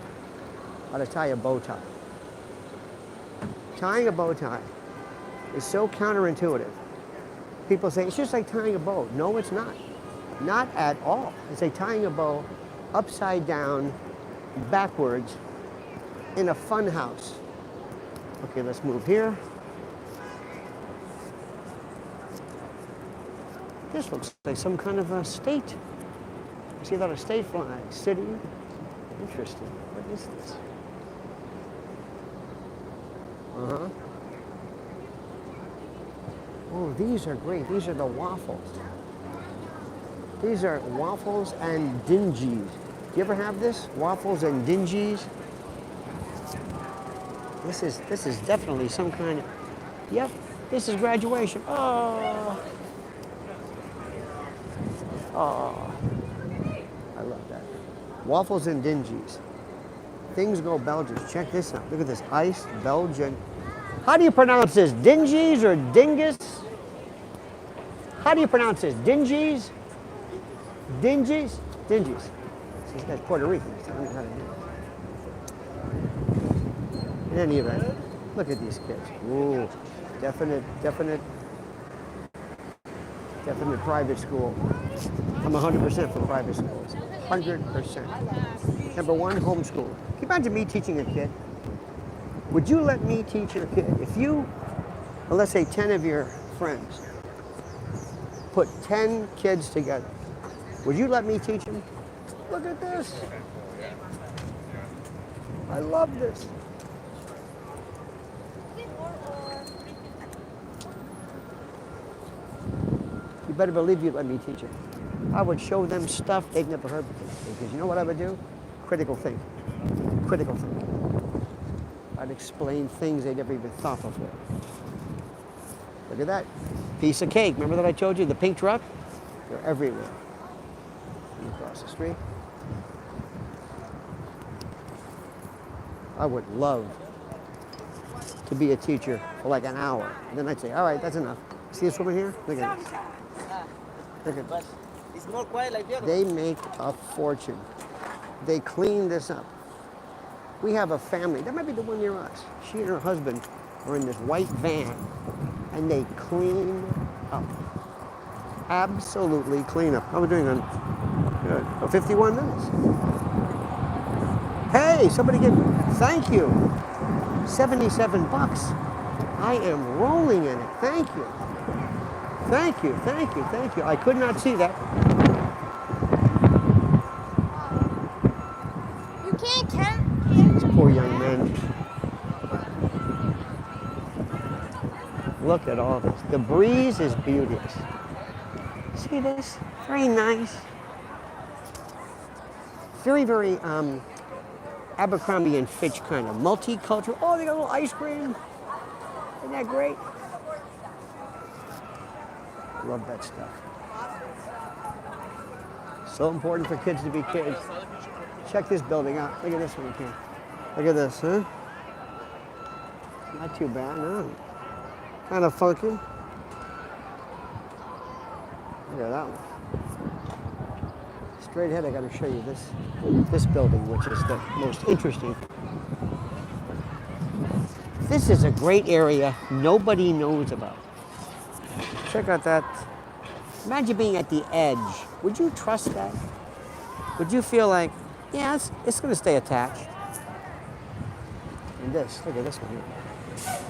how to tie a bow tie. Tying a bow tie is so counterintuitive. People say, it's just like tying a bow. No, it's not. Not at all. It's like tying a bow upside down, backwards, in a fun house. Okay, let's move here. This looks like some kind of a state. I see a lot of state flags. City. Interesting. What is this? Uh-huh. Oh, these are great. These are the waffles. These are waffles and dingies. Do you ever have this? Waffles and dingies? This is definitely some kind of... Yep, this is graduation. Oh. Oh. Waffles and Dingies. Things go Belgian. Check this out. Look at this. Iced Belgian. How do you pronounce this? Dingies or dingus? How do you pronounce this? Dingies? Dingies? Dingies. This guy's Puerto Rican. He's telling me how to do it. In any event, look at these kids. Ooh, definite private school. I'm 100% for private schools. 100%. Number one, homeschool. Can you imagine me teaching a kid? Would you let me teach your kid? If you, well, let's say 10 of your friends, put 10 kids together, would you let me teach them? Look at this. I love this. You better believe you'd let me teach them. I would show them stuff they've never heard before. Because you know what I would do? Critical thinking. Critical thinking. I'd explain things they never even thought before. Look at that. Piece of cake. Remember that I told you? The pink truck? They're everywhere. Across the street. I would love to be a teacher for like an hour. And then I'd say, all right, that's enough. See this woman here? Look at this. Look at this. It's more quiet like that. They make a fortune. They clean this up. We have a family. That might be the one near us. She and her husband are in this white van, and they clean up. Absolutely clean up. How are we doing on 51 minutes? Hey, somebody give, thank you. 77 bucks. I am rolling in it. Thank you. Thank you, thank you, thank you. I could not see that. You can't count. These poor young men. Look at all this. The breeze is beauteous. See this? Very nice. Very, very Abercrombie and Fitch kind of multicultural. Oh, they got a little ice cream. Isn't that great? Love that stuff. So important for kids to be kids. Check this building out. Look at this one here. Look at this, huh? Not too bad, no. Kind of funky. Look at that one. Straight ahead, I got to show you this building, which is the most interesting. This is a great area nobody knows about. Check out that. Imagine being at the edge. Would you trust that? Would you feel like, yeah, it's going to stay attached? And this, look at this one here.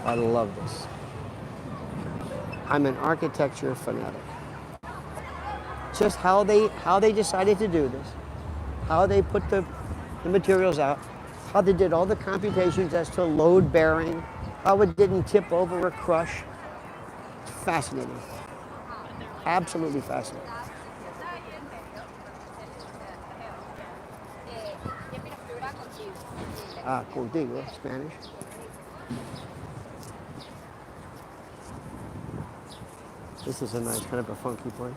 I love this. I'm an architecture fanatic. Just how they decided to do this, how they put the materials out, how they did all the computations as to load bearing, how it didn't tip over or crush. It's fascinating. Absolutely fascinating. Ah, contigo, Spanish. This is a nice kind of a funky place.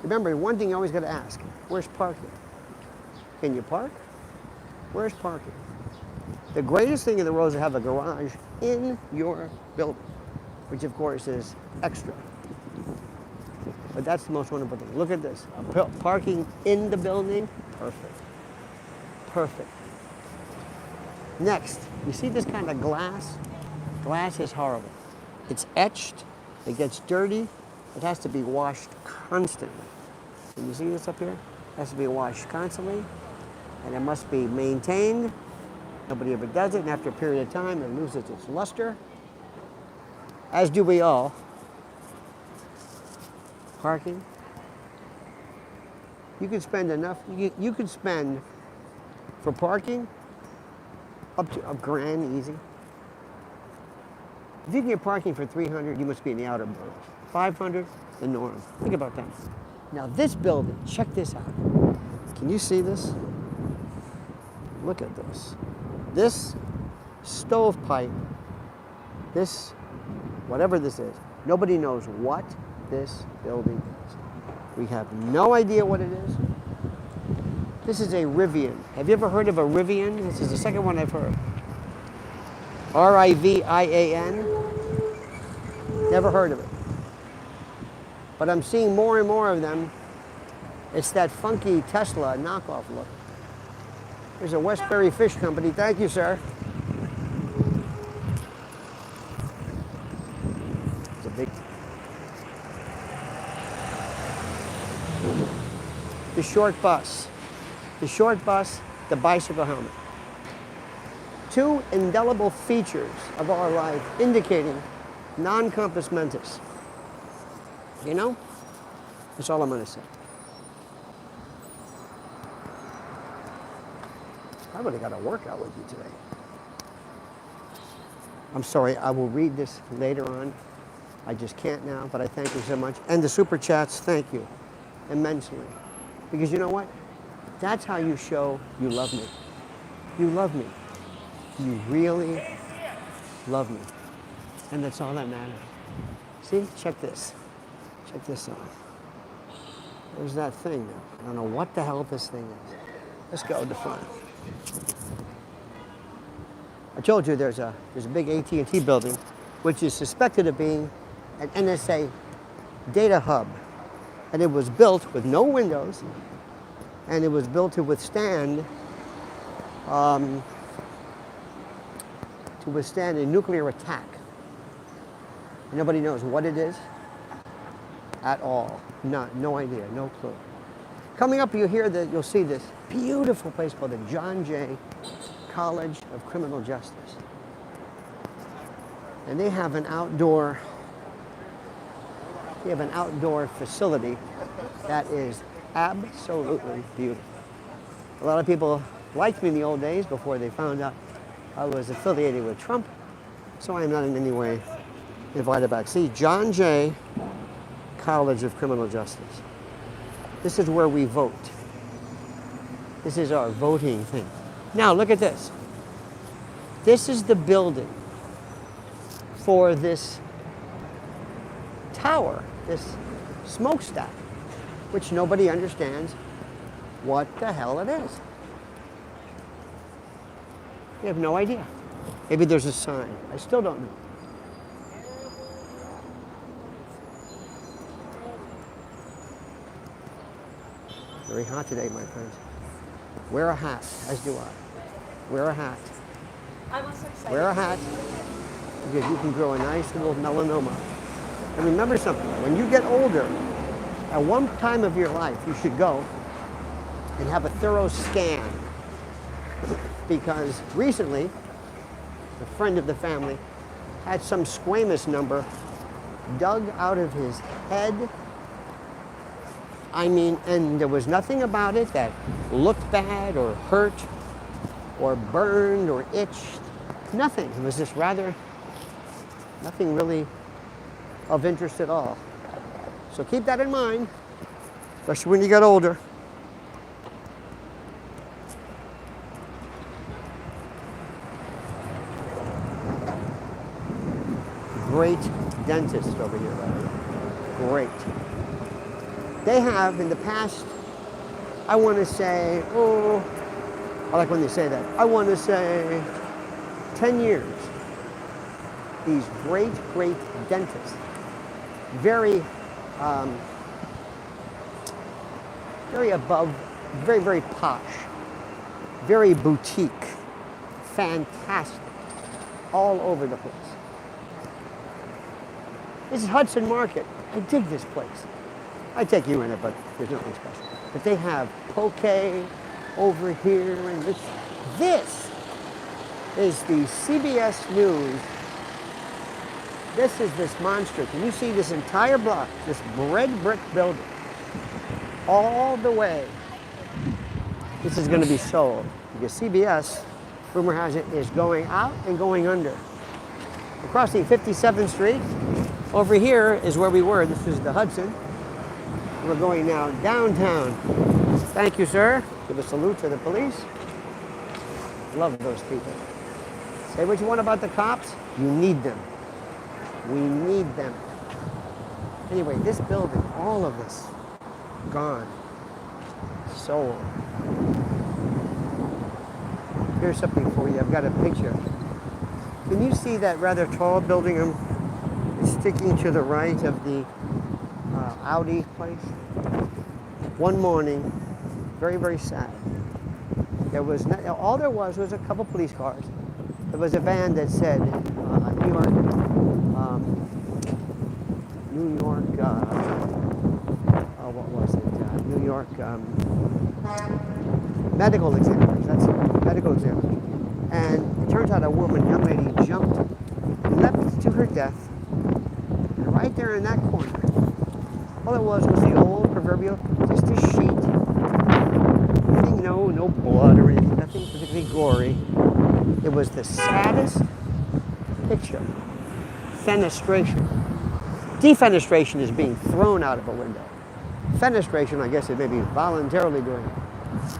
Remember, one thing you always got to ask, where's parking? Can you park? Where's parking? The greatest thing in the world is to have a garage in your building, which of course is extra. But that's the most wonderful thing. Look at this. Parking in the building, perfect. Perfect. Next, you see this kind of glass? Glass is horrible. It's etched, it gets dirty, it has to be washed constantly. Can you see this up here? It has to be washed constantly, and it must be maintained. Nobody ever does it, and after a period of time, it loses its luster, as do we all. Parking. You can spend enough, you can spend for parking up to $1,000 easy. If you can get parking for $300, you must be in the outer boroughs. $500, the norm. Think about that. Now this building, check this out. Can you see this? Look at this. This stovepipe, this, whatever this is, nobody knows what this building is. We have no idea what it is. This is a Rivian. Have you ever heard of a Rivian? This is the second one I've heard. R-I-V-I-A-N. Never heard of it. But I'm seeing more and more of them. It's that funky Tesla knockoff look. There's a Westbury Fish Company. Thank you, sir. It's a big... The short bus. The short bus, the bicycle helmet. Two indelible features of our life indicating non-compos mentis. You know? That's all I'm going to say. I would have got a workout with you today. I'm sorry, I will read this later on. I just can't now, but I thank you so much. And the super chats, thank you immensely. Because you know what? That's how you show you love me. You love me. You really love me. And that's all that matters. See, check this. Check this out. There's that thing now. I don't know what the hell this thing is. Let's go to the front. I told you there's a big AT&T building, which is suspected of being an NSA data hub. And it was built with no windows, and it was built to withstand a nuclear attack. Nobody knows what it is at all. No idea, no clue. Coming up, you'll see this beautiful place called the John Jay College of Criminal Justice. And they have an outdoor facility that is absolutely beautiful. A lot of people liked me in the old days before they found out I was affiliated with Trump, so I am not in any way invited back. See, John Jay College of Criminal Justice. This is where we vote. This is our voting thing. Now, look at this. This is the building for this tower, this smokestack, which nobody understands what the hell it is. You have no idea. Maybe there's a sign. I still don't know. Very hot today, my friends. Wear a hat, as do I. Wear a hat. I was so excited. Wear a hat, because you can grow a nice little melanoma. And remember something, when you get older, at one time of your life, you should go and have a thorough scan. Because recently, a friend of the family had some squamous number dug out of his head. I mean, and there was nothing about it that looked bad or hurt or burned or itched. Nothing. It was just rather nothing really of interest at all. So keep that in mind, especially when you get older. Great dentist over here, right? Great. They have, in the past, I want to say, I like when they say that. I want to say 10 years. These great, great dentists. Very above, very, very posh. Very boutique. Fantastic. All over the place. This is Hudson Market. I dig this place. I take you in it, but there's nothing special. But they have poke over here, and this is the CBS News. This is this monster. Can you see this entire block, this red brick building, all the way? This is going to be sold because CBS, rumor has it, is going out and going under. We're crossing 57th Street. Over here is where we were. This is the Hudson. We're going now downtown. Thank you, sir. Give a salute to the police. Love those people. Say what you want about the cops. You need them. We need them. Anyway, this building, all of this, gone. Sold. Here's something for you. I've got a picture. Can you see that rather tall building sticking to the right of the Audi place? One morning, very, very sad. There was all there was a couple police cars. There was a van that said New York, what was it? New York medical examiners. That's it, medical examiners. And it turns out a woman, young lady, jumped, leapt to her death, and right there in that corner, all it was the old proverbial, just a sheet. Nothing, no blood or anything, nothing particularly gory. It was the saddest picture. Fenestration. Defenestration is being thrown out of a window. Fenestration, I guess, is maybe voluntarily doing it.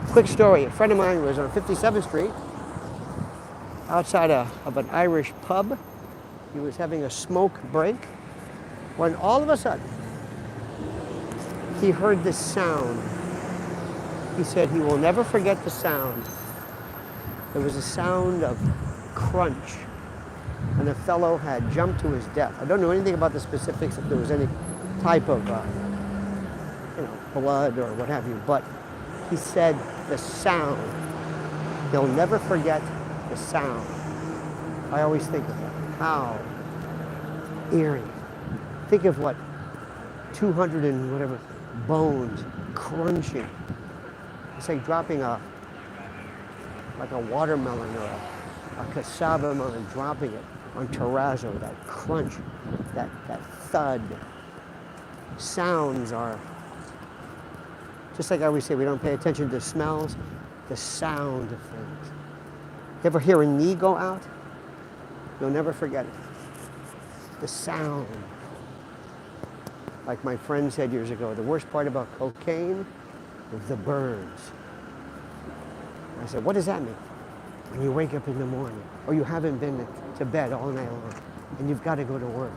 Quick story, a friend of mine was on 57th Street, outside of an Irish pub. He was having a smoke break, when all of a sudden, he heard this sound. He said he will never forget the sound. There was a sound of crunch, and the fellow had jumped to his death. I don't know anything about the specifics, if there was any type of blood or what have you, but he said the sound. He'll never forget the sound. I always think of that. How eerie. Think of 200 and whatever bones crunching. It's like dropping like a watermelon or a cassava melon, dropping it on terrazzo, that crunch, that thud. Sounds are, just like I always say, we don't pay attention to smells, the sound of things. You ever hear a knee go out? You'll never forget it. The sound. Like my friend said years ago, the worst part about cocaine is the burns. I said, what does that mean? When you wake up in the morning, or you haven't been to bed all night long, and you've got to go to work,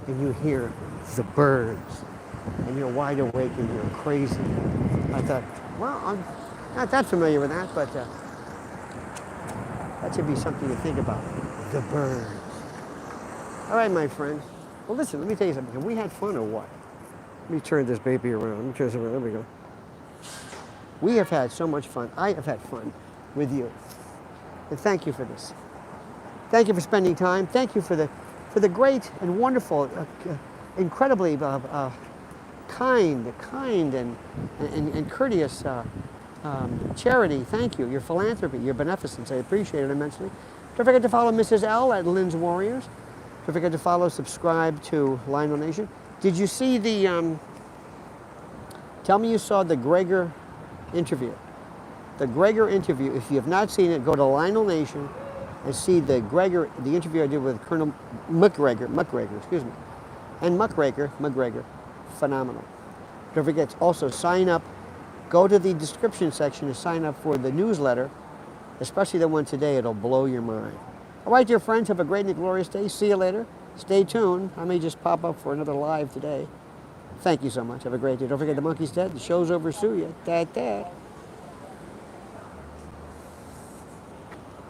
and you hear the burns, and you're wide awake and you're crazy. I thought, well, I'm not that familiar with that, but that should be something to think about. The burns. All right, my friend. Well, listen, let me tell you something. Have we had fun or what? Let me turn this baby around. Let me turn this around. There we go. We have had so much fun. I have had fun with you. And thank you for this. Thank you for spending time. Thank you for the great and wonderful, incredibly kind and courteous charity. Thank you. Your philanthropy, your beneficence. I appreciate it immensely. Don't forget to follow Mrs. L at Lynn's Warriors. Don't forget to subscribe to Lionel Nation. Did you see tell me you saw the Gregor interview. The Gregor interview, if you have not seen it, go to Lionel Nation and see the interview I did with Colonel McGregor, excuse me. And McGregor, phenomenal. Don't forget to also sign up. Go to the description section to sign up for the newsletter, especially the one today. It'll blow your mind. All right, dear friends, have a great and glorious day. See you later. Stay tuned. I may just pop up for another live today. Thank you so much. Have a great day. Don't forget the monkey's dead. The show's over soon. Ta-ta.